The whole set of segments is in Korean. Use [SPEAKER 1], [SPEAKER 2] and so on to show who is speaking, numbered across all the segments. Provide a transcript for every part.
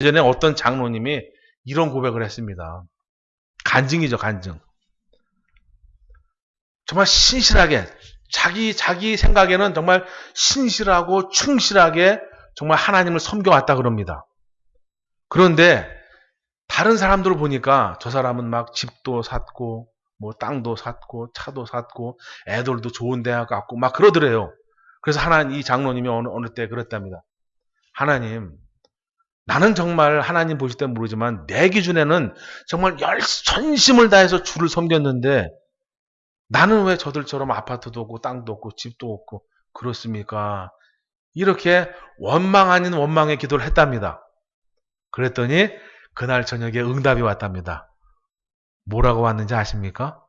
[SPEAKER 1] 예전에 어떤 장로님이 이런 고백을 했습니다. 간증이죠, 간증. 정말 신실하게, 자기 생각에는 정말 신실하고 충실하게 정말 하나님을 섬겨왔다 그럽니다. 그런데 다른 사람들을 보니까 저 사람은 막 집도 샀고, 뭐 땅도 샀고, 차도 샀고, 애들도 좋은 대학 갔고, 막 그러더래요. 그래서 이 장로님이 어느 때 그랬답니다. 하나님, 나는 정말 하나님 보실 땐 모르지만 내 기준에는 정말 전심을 다해서 주를 섬겼는데 나는 왜 저들처럼 아파트도 없고 땅도 없고 집도 없고 그렇습니까? 이렇게 원망 아닌 원망의 기도를 했답니다. 그랬더니 그날 저녁에 응답이 왔답니다. 뭐라고 왔는지 아십니까?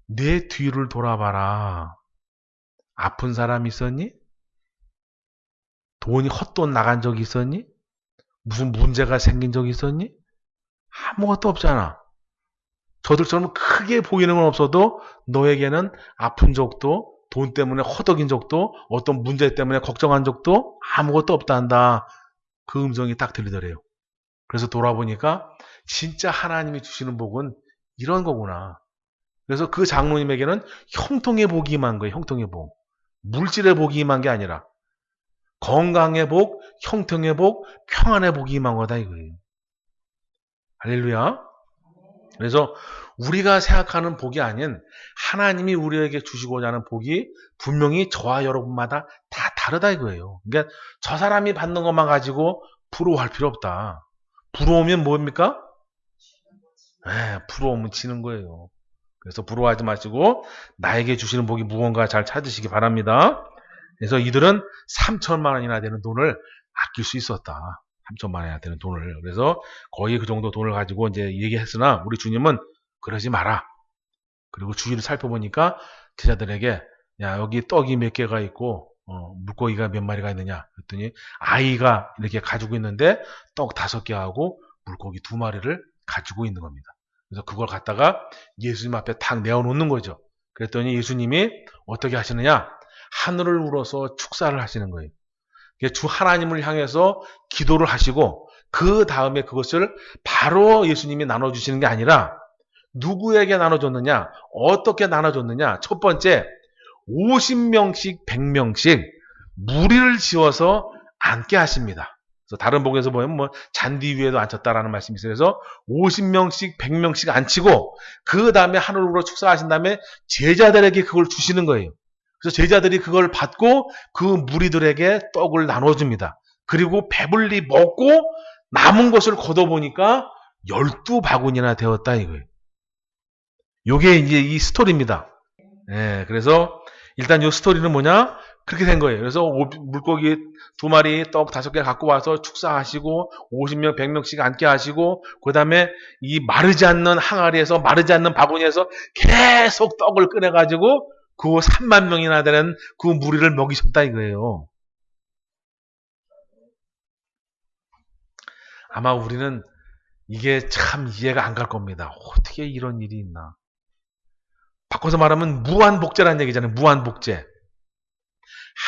[SPEAKER 1] 내 뒤를 돌아봐라. 아픈 사람 있었니? 돈이 헛돈 나간 적 있었니? 무슨 문제가 생긴 적 있었니? 아무것도 없잖아. 저들처럼 크게 보이는 건 없어도 너에게는 아픈 적도 돈 때문에 허덕인 적도 어떤 문제 때문에 걱정한 적도 아무것도 없다한다. 그 음성이 딱 들리더래요. 그래서 돌아보니까 진짜 하나님이 주시는 복은 이런 거구나. 그래서 그 장로님에게는 형통의 복이 임한 거예요. 형통의 복. 물질의 복이 임한 게 아니라 건강의 복, 형통의 복, 평안의 복이 임한 거다 이거예요. 할렐루야. 그래서 우리가 생각하는 복이 아닌 하나님이 우리에게 주시고자 하는 복이 분명히 저와 여러분마다 다 다르다 이거예요. 그러니까 저 사람이 받는 것만 가지고 부러워할 필요 없다. 부러우면 뭡니까? 부러우면 지는 거예요. 그래서 부러워하지 마시고 나에게 주시는 복이 무언가 잘 찾으시기 바랍니다. 그래서 이들은 3천만 원이나 되는 돈을 아낄 수 있었다. 3천만 원이나 되는 돈을. 그래서 거의 그 정도 돈을 가지고 이제 얘기했으나 우리 주님은 그러지 마라. 그리고 주위를 살펴보니까 제자들에게 야 여기 떡이 몇 개가 있고 물고기가 몇 마리가 있느냐 그랬더니 아이가 이렇게 가지고 있는데 떡 5개하고 물고기 2마리를 가지고 있는 겁니다. 그래서 그걸 갖다가 예수님 앞에 탁 내어놓는 거죠. 그랬더니 예수님이 어떻게 하시느냐? 하늘을 우러서 축사를 하시는 거예요. 주 하나님을 향해서 기도를 하시고 그 다음에 그것을 바로 예수님이 나눠주시는 게 아니라 누구에게 나눠줬느냐? 어떻게 나눠줬느냐? 첫 번째 50명씩 100명씩 무리를 지어서 앉게 하십니다. 그래서 다른 복에서 보면 뭐 잔디 위에도 앉혔다라는 말씀이 있어요. 그래서 50명씩 100명씩 앉히고 그 다음에 하늘으로 축사하신 다음에 제자들에게 그걸 주시는 거예요. 그래서 제자들이 그걸 받고 그 무리들에게 떡을 나눠줍니다. 그리고 배불리 먹고 남은 것을 걷어보니까 12바구니나 되었다 이거예요. 요게 이제 이 스토리입니다. 그래서 일단 이 스토리는 뭐냐? 그렇게 된 거예요. 그래서 물고기 2마리, 떡 5개 갖고 와서 축사하시고 50명, 100명씩 앉게 하시고 그 다음에 이 마르지 않는 항아리에서 마르지 않는 바구니에서 계속 떡을 꺼내가지고 그 3만 명이나 되는 그 무리를 먹이셨다 이거예요. 아마 우리는 이게 참 이해가 안 갈 겁니다. 어떻게 이런 일이 있나. 바꿔서 말하면 무한복제라는 얘기잖아요. 무한복제.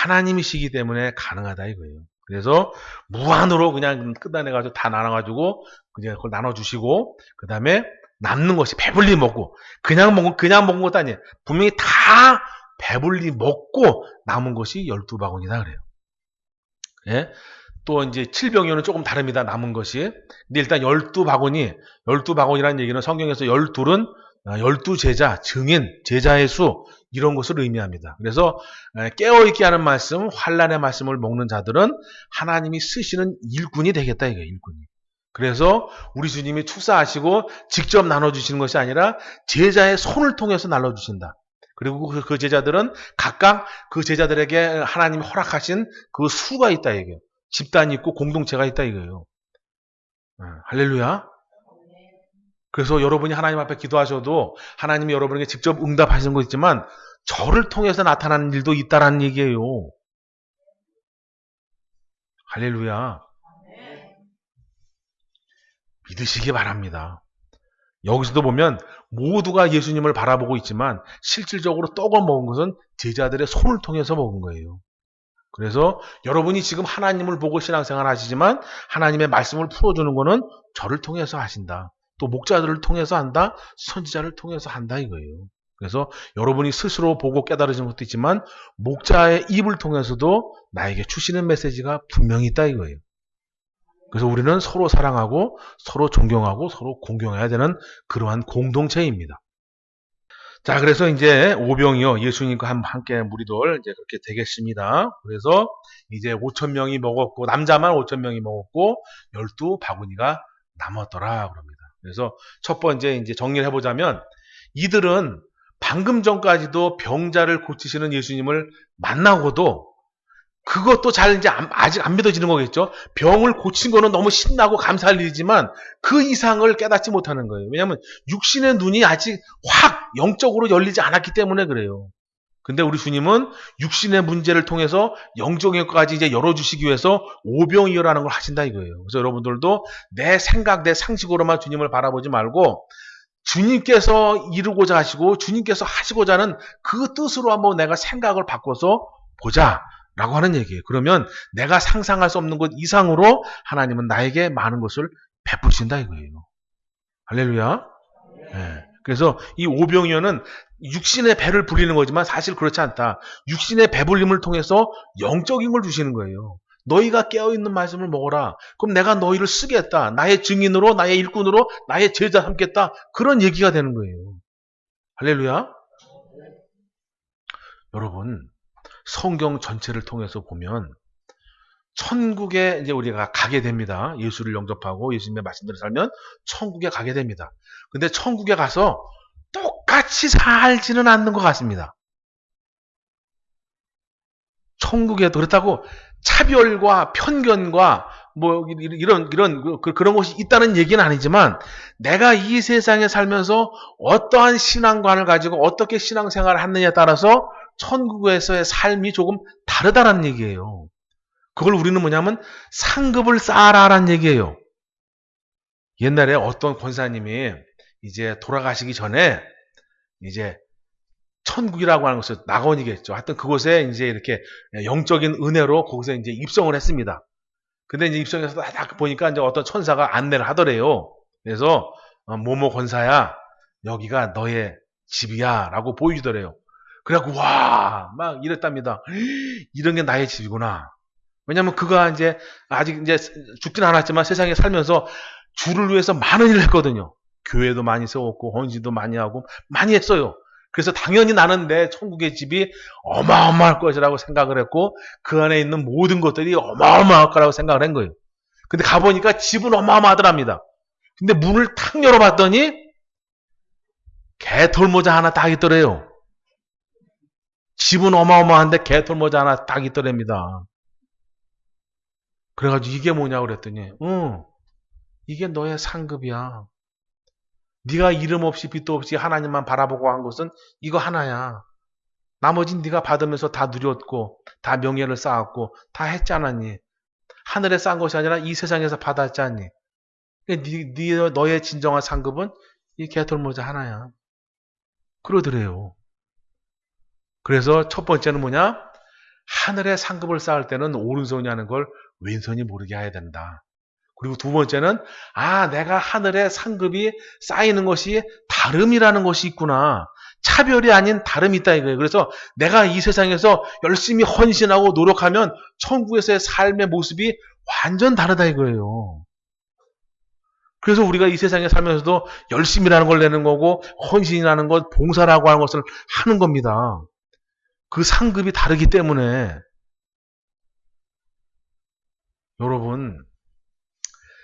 [SPEAKER 1] 하나님이시기 때문에 가능하다 이거예요. 그래서 무한으로 그냥 끝나내가지고 다 나눠가지고 그냥 그걸 나눠주시고 그 다음에 남는 것이 배불리 먹고 그냥 먹은 것도 아니에요. 분명히 다 배불리 먹고 남은 것이 12바구니다 그래요. 예? 또 이제 7병이어는 조금 다릅니다. 남은 것이. 근데 일단 12바구니라는 얘기는 성경에서 12은 12제자, 증인, 제자의 수 이런 것을 의미합니다. 그래서 깨어있게 하는 말씀, 환란의 말씀을 먹는 자들은 하나님이 쓰시는 일꾼이 되겠다 이거예요. 일꾼이. 그래서 우리 주님이 축사하시고 직접 나눠주시는 것이 아니라 제자의 손을 통해서 나눠주신다. 그리고 그 제자들은 각각 그 제자들에게 하나님이 허락하신 그 수가 있다 이거예요. 집단이 있고 공동체가 있다 이거예요. 할렐루야. 그래서 여러분이 하나님 앞에 기도하셔도 하나님이 여러분에게 직접 응답하시는 거 있지만 저를 통해서 나타나는 일도 있다라는 얘기예요. 할렐루야. 믿으시기 바랍니다. 여기서도 보면 모두가 예수님을 바라보고 있지만 실질적으로 떡을 먹은 것은 제자들의 손을 통해서 먹은 거예요. 그래서 여러분이 지금 하나님을 보고 신앙생활 하시지만 하나님의 말씀을 풀어주는 거는 저를 통해서 하신다. 또 목자들을 통해서 한다. 선지자를 통해서 한다 이거예요. 그래서 여러분이 스스로 보고 깨달으시는 것도 있지만 목자의 입을 통해서도 나에게 주시는 메시지가 분명히 있다 이거예요. 그래서 우리는 서로 사랑하고 서로 존경하고 서로 공경해야 되는 그러한 공동체입니다. 자, 그래서 이제 오병이어 예수님과 함께 무리들 이제 그렇게 되겠습니다. 그래서 이제 5,000명이 먹었고 남자만 5,000명이 먹었고 12바구니가 남았더라 그럽니다. 그래서 첫 번째 이제 정리를 해보자면 이들은 방금 전까지도 병자를 고치시는 예수님을 만나고도 그것도 잘 이제 아직 안 믿어지는 거겠죠. 병을 고친 거는 너무 신나고 감사할 일이지만 그 이상을 깨닫지 못하는 거예요. 왜냐하면 육신의 눈이 아직 확 영적으로 열리지 않았기 때문에 그래요. 근데 우리 주님은 육신의 문제를 통해서 영적인 것까지 이제 열어주시기 위해서 오병이어라는 걸 하신다 이거예요. 그래서 여러분들도 내 생각, 내 상식으로만 주님을 바라보지 말고 주님께서 이루고자 하시고 주님께서 하시고자 하는 그 뜻으로 한번 내가 생각을 바꿔서 보자 라고 하는 얘기예요. 그러면 내가 상상할 수 없는 것 이상으로 하나님은 나에게 많은 것을 베푸신다 이거예요. 할렐루야. 네. 그래서 이 오병이어는 육신의 배를 불리는 거지만 사실 그렇지 않다. 육신의 배불림을 통해서 영적인 걸 주시는 거예요. 너희가 깨어있는 말씀을 먹어라. 그럼 내가 너희를 쓰겠다. 나의 증인으로, 나의 일꾼으로, 나의 제자 삼겠다. 그런 얘기가 되는 거예요. 할렐루야. 여러분, 성경 전체를 통해서 보면 천국에 이제 우리가 가게 됩니다. 예수를 영접하고 예수님의 말씀대로 살면 천국에 가게 됩니다. 근데 천국에 가서 똑같이 살지는 않는 것 같습니다. 천국에도 그렇다고 차별과 편견과 뭐 그런 것이 있다는 얘기는 아니지만 내가 이 세상에 살면서 어떠한 신앙관을 가지고 어떻게 신앙생활을 하느냐에 따라서 천국에서의 삶이 조금 다르다는 얘기예요. 그걸 우리는 뭐냐면 상급을 쌓아라라는 얘기예요. 옛날에 어떤 권사님이 이제 돌아가시기 전에 이제 천국이라고 하는 것은 낙원이겠죠. 하여튼 그곳에 이제 이렇게 영적인 은혜로 거기서 이제 입성을 했습니다. 근데 이제 입성해서 딱 보니까 이제 어떤 천사가 안내를 하더래요. 그래서 모모 권사야, 여기가 너의 집이야 라고 보여주더래요. 그래갖고 와 막 이랬답니다. 이런 게 나의 집이구나. 왜냐면 그가 이제 아직 이제 죽진 않았지만 세상에 살면서 주를 위해서 많은 일을 했거든요. 교회도 많이 세웠고 헌신도 많이 하고 많이 했어요. 그래서 당연히 나는 내 천국의 집이 어마어마할 것이라고 생각을 했고 그 안에 있는 모든 것들이 어마어마할 거라고 생각을 한 거예요. 근데 가보니까 집은 어마어마하더랍니다. 근데 문을 탁 열어봤더니 개털모자 하나 딱 있더래요. 집은 어마어마한데 개털모자 하나 딱 있더랍니다. 그래가지고 이게 뭐냐고 그랬더니 이게 너의 상급이야. 네가 이름 없이 빛도 없이 하나님만 바라보고 한 것은 이거 하나야. 나머지는 네가 받으면서 다 누렸고 다 명예를 쌓았고 다 했지 않았니? 하늘에 쌓은 것이 아니라 이 세상에서 받았지 않니? 너의 진정한 상급은 이 개털모자 하나야. 그러더래요. 그래서 첫 번째는 뭐냐? 하늘의 상급을 쌓을 때는 오른손이 하는 걸 왼손이 모르게 해야 된다. 그리고 두 번째는 내가 하늘의 상급이 쌓이는 것이 다름이라는 것이 있구나. 차별이 아닌 다름이 있다 이거예요. 그래서 내가 이 세상에서 열심히 헌신하고 노력하면 천국에서의 삶의 모습이 완전 다르다 이거예요. 그래서 우리가 이 세상에 살면서도 열심히라는 걸 내는 거고 헌신이라는 것, 봉사라고 하는 것을 하는 겁니다. 그 상급이 다르기 때문에 여러분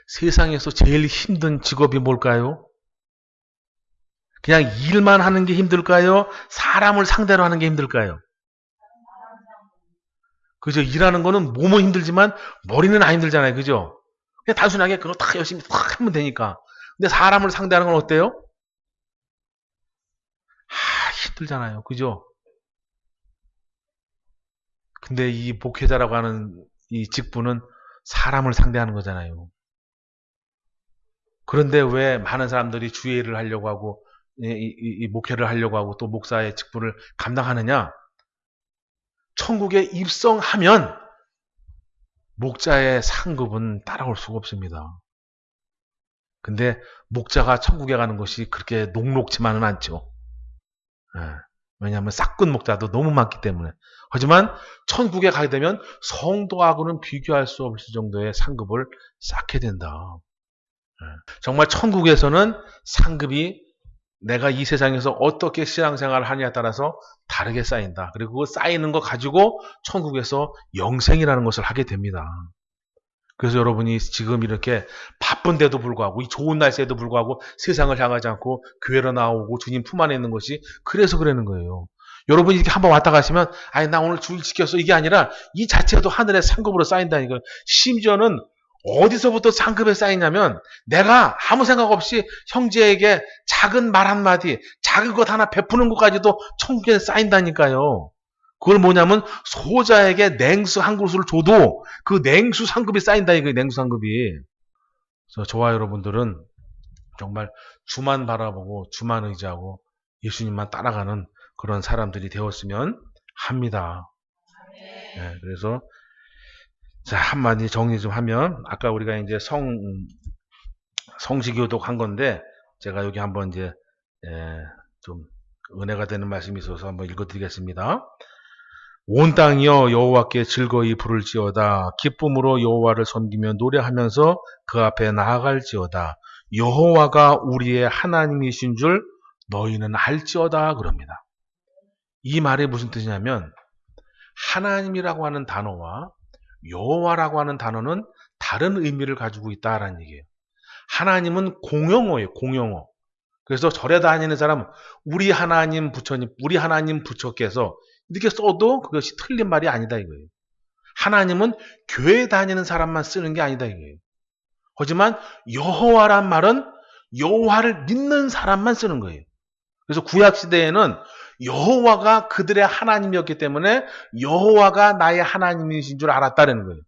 [SPEAKER 1] 세상에서 제일 힘든 직업이 뭘까요? 그냥 일만 하는 게 힘들까요? 사람을 상대로 하는 게 힘들까요? 그죠? 일하는 거는 몸은 힘들지만 머리는 안 힘들잖아요. 그죠? 그냥 단순하게 그거 다 열심히 탁 하면 되니까. 근데 사람을 상대하는 건 어때요? 힘들잖아요. 그죠? 근데 이 목회자라고 하는 이 직분은 사람을 상대하는 거잖아요. 그런데 왜 많은 사람들이 주의를 하려고 하고 이 목회를 하려고 하고 또 목사의 직분을 감당하느냐? 천국에 입성하면 목자의 상급은 따라올 수가 없습니다. 근데 목자가 천국에 가는 것이 그렇게 녹록지만은 않죠. 왜냐하면 싹군 목자도 너무 많기 때문에. 하지만 천국에 가게 되면 성도하고는 비교할 수 없을 정도의 상급을 쌓게 된다. 정말 천국에서는 상급이 내가 이 세상에서 어떻게 신앙생활을 하느냐에 따라서 다르게 쌓인다. 그리고 그 쌓이는 거 가지고 천국에서 영생이라는 것을 하게 됩니다. 그래서 여러분이 지금 이렇게 바쁜데도 불구하고 이 좋은 날씨에도 불구하고 세상을 향하지 않고 교회로 나오고 주님 품 안에 있는 것이 그래서 그러는 거예요. 여러분이 이렇게 한번 왔다 가시면 아니 나 오늘 주일 지켰어 이게 아니라 이 자체도 하늘의 상급으로 쌓인다니까요. 심지어는 어디서부터 상급에 쌓이냐면 내가 아무 생각 없이 형제에게 작은 말 한마디 작은 것 하나 베푸는 것까지도 천국에 쌓인다니까요. 그걸 뭐냐면 소자에게 냉수 한 그릇을 줘도 그 냉수 상급이 쌓인다 이거예요. 냉수 상급이. 그래서 저와 여러분들은 정말 주만 바라보고 주만 의지하고 예수님만 따라가는 그런 사람들이 되었으면 합니다. 네, 그래서 자 한마디 정리 좀 하면 아까 우리가 이제 성시교독 한 건데 제가 여기 한번 이제 좀 은혜가 되는 말씀이 있어서 한번 읽어드리겠습니다. 온 땅이여 여호와께 즐거이 부를지어다. 기쁨으로 여호와를 섬기며 노래하면서 그 앞에 나아갈지어다. 여호와가 우리의 하나님이신 줄 너희는 알지어다 그럽니다. 이 말이 무슨 뜻이냐면 하나님이라고 하는 단어와 여호와라고 하는 단어는 다른 의미를 가지고 있다라는 얘기예요. 하나님은 공용어예요. 공용어. 그래서 절에 다니는 사람은 우리 하나님 부처님, 우리 하나님 부처께서 이렇게 써도 그것이 틀린 말이 아니다 이거예요. 하나님은 교회 다니는 사람만 쓰는 게 아니다 이거예요. 하지만 여호와란 말은 여호와를 믿는 사람만 쓰는 거예요. 그래서 구약 시대에는 여호와가 그들의 하나님이었기 때문에 여호와가 나의 하나님이신 줄 알았다는 거예요.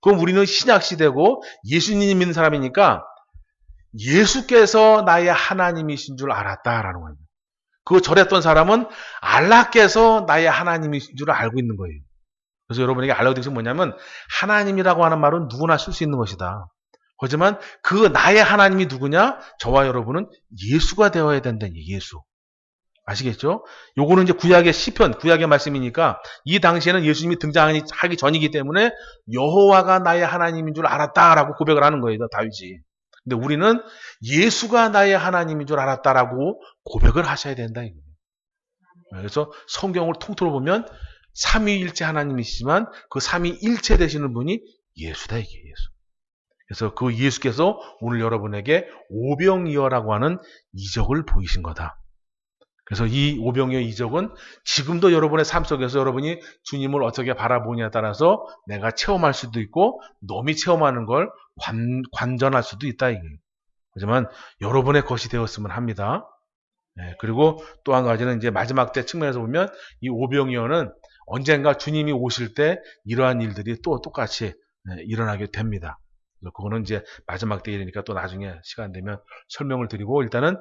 [SPEAKER 1] 그럼 우리는 신약 시대고 예수님 믿는 사람이니까 예수께서 나의 하나님이신 줄 알았다라는 거예요. 그 절했던 사람은 알라께서 나의 하나님이신 줄 알고 있는 거예요. 그래서 여러분에게 알라고 드린 것은 뭐냐면 하나님이라고 하는 말은 누구나 쓸 수 있는 것이다. 하지만 그 나의 하나님이 누구냐? 저와 여러분은 예수가 되어야 된다는 얘기예요. 예수. 아시겠죠? 요거는 이제 구약의 시편, 구약의 말씀이니까 이 당시에는 예수님이 등장하기 전이기 때문에 여호와가 나의 하나님인 줄 알았다라고 고백을 하는 거예요. 다윗이. 근데 우리는 예수가 나의 하나님인 줄 알았다라고 고백을 하셔야 된다 이거예요. 그래서 성경을 통틀어 보면 삼위일체 하나님이시지만 그 삼위일체 되시는 분이 예수다 이게 예수. 그래서 그 예수께서 오늘 여러분에게 오병이어라고 하는 이적을 보이신 거다. 그래서 이 오병이어 이적은 지금도 여러분의 삶 속에서 여러분이 주님을 어떻게 바라보냐에 따라서 내가 체험할 수도 있고 넘이 체험하는 걸 관전할 수도 있다 이거예요. 하지만 여러분의 것이 되었으면 합니다. 그리고 또 한 가지는 이제 마지막 때 측면에서 보면 이 오병이어는 언젠가 주님이 오실 때 이러한 일들이 또 똑같이 일어나게 됩니다. 그거는 이제 마지막 때 일이니까 또 나중에 시간 되면 설명을 드리고 일단은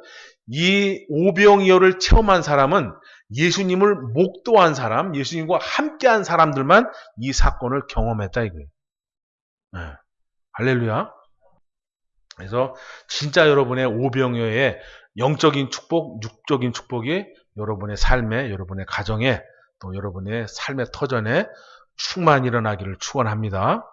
[SPEAKER 1] 이 오병이어를 체험한 사람은 예수님을 목도한 사람, 예수님과 함께한 사람들만 이 사건을 경험했다 이거예요. 할렐루야. 그래서 진짜 여러분의 오병이어의 영적인 축복, 육적인 축복이 여러분의 삶에, 여러분의 가정에, 또 여러분의 삶의 터전에 충만히 일어나기를 축원합니다.